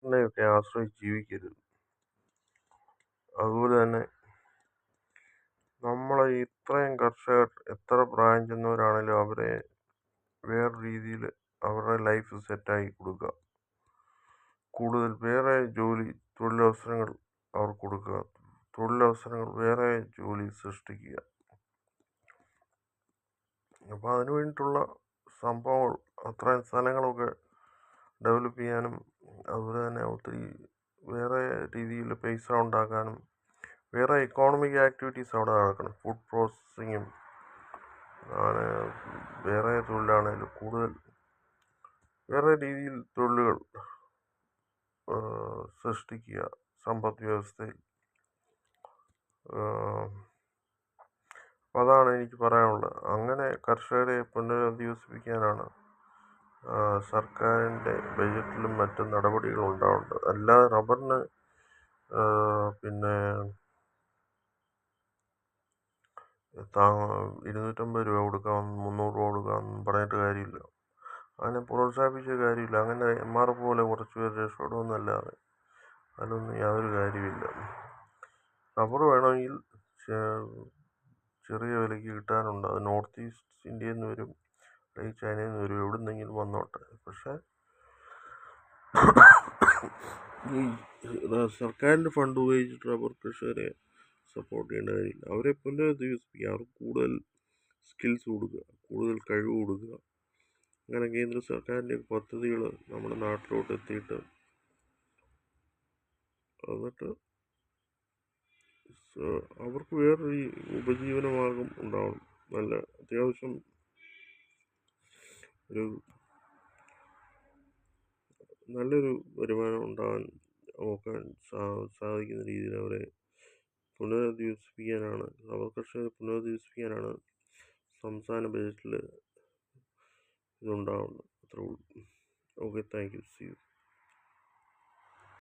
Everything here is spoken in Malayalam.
നെയൊക്കെ ആശ്രയിച്ച് ജീവിക്കരുത്. അതുപോലെ തന്നെ നമ്മളെ ഇത്രയും കർഷകർ എത്ര പ്രായം ചെന്നവരാണേലും അവരെ വേറെ രീതിയിൽ അവരുടെ ലൈഫ് സെറ്റാക്കി കൊടുക്കുക. കൂടുതൽ വേറെ തൊഴിലവസരങ്ങൾ അവർക്ക് കൊടുക്കുക. തൊഴിലവസരങ്ങൾ വേറെ ജോലി സൃഷ്ടിക്കുക. അപ്പോൾ അതിന് വേണ്ടിയിട്ടുള്ള സംഭവങ്ങൾ അത്രയും സ്ഥലങ്ങളൊക്കെ ഡെവലപ്പ് ചെയ്യാനും അതുപോലെ തന്നെ ഒത്തിരി വേറെ രീതിയിൽ പൈസ ഉണ്ടാക്കാനും വേറെ ഇക്കോണമിക് ആക്ടിവിറ്റീസ് അവിടെ നടക്കണം. ഫുഡ് പ്രോസസ്സിങ്ങും അങ്ങനെ വേറെ തൊഴിലാണേലും കൂടുതൽ വേറെ രീതിയിൽ തൊഴിലുകൾ സൃഷ്ടിക്കുക സമ്പദ് വ്യവസ്ഥയിൽ. അതാണ് എനിക്ക് പറയാനുള്ളത്. അങ്ങനെ കർഷകരെ പുനരധിവസിപ്പിക്കാനാണ് സർക്കാരിൻ്റെ ബജറ്റിലും മറ്റ് നടപടികളും ഉണ്ടാവേണ്ടത്. അല്ലാതെ റബ്ബറിന് പിന്നെ 250 രൂപ കൊടുക്കാം 300 രൂപ കൊടുക്കാമെന്നും പറഞ്ഞിട്ട് കാര്യമില്ല. അങ്ങനെ പ്രോത്സാഹിപ്പിച്ച കാര്യമില്ല. അങ്ങനെ MRP പോലെ കുറച്ച് പേര് രക്ഷപ്പെടുമെന്നല്ലാതെ അതിലൊന്നും യാതൊരു കാര്യമില്ല. റബ്ബർ വേണമെങ്കിൽ ചെറിയ വിലയ്ക്ക് കിട്ടാനുണ്ട്. അത് നോർത്ത് ഈസ്റ്റ് ഇന്ത്യയിൽ നിന്ന് വരും, അല്ലെങ്കിൽ ചൈനയിൽ നിന്ന് വരും, എവിടെ നിന്നെങ്കിലും വന്നോട്ടെ. പക്ഷേ ഈ സർക്കാരിൻ്റെ ഫണ്ട് ഉപയോഗിച്ചിട്ട് റബ്ബർ കർഷകരെ സപ്പോർട്ട് ചെയ്യേണ്ട കാര്യമില്ല. അവരെ പുനരധിവസിപ്പിക്കുക, അവർക്ക് കൂടുതൽ സ്കിൽസ് കൊടുക്കുക, കൂടുതൽ കഴിവ് കൊടുക്കുക. അങ്ങനെ കേന്ദ്ര സർക്കാരിൻ്റെ പദ്ധതികൾ നമ്മുടെ നാട്ടിലോട്ട് എത്തിയിട്ട് എന്നിട്ട് അവർക്ക് വേറൊരു ഉപജീവനമാർഗം ഉണ്ടാവണം. നല്ല അത്യാവശ്യം നല്ലൊരു വരുമാനം ഉണ്ടാകാൻ നോക്കാൻ സാധിക്കുന്ന രീതിയിൽ അവരെ പുനരധിവസിപ്പിക്കാനാണ്, റബ്ബർ കർഷകരെ പുനരധിവസിപ്പിക്കാനാണ് സംസ്ഥാന ബജറ്റിൽ ഇതുണ്ടാവുന്നത്. അത്രേ ഉള്ളൂ. Okay, thank you. See U.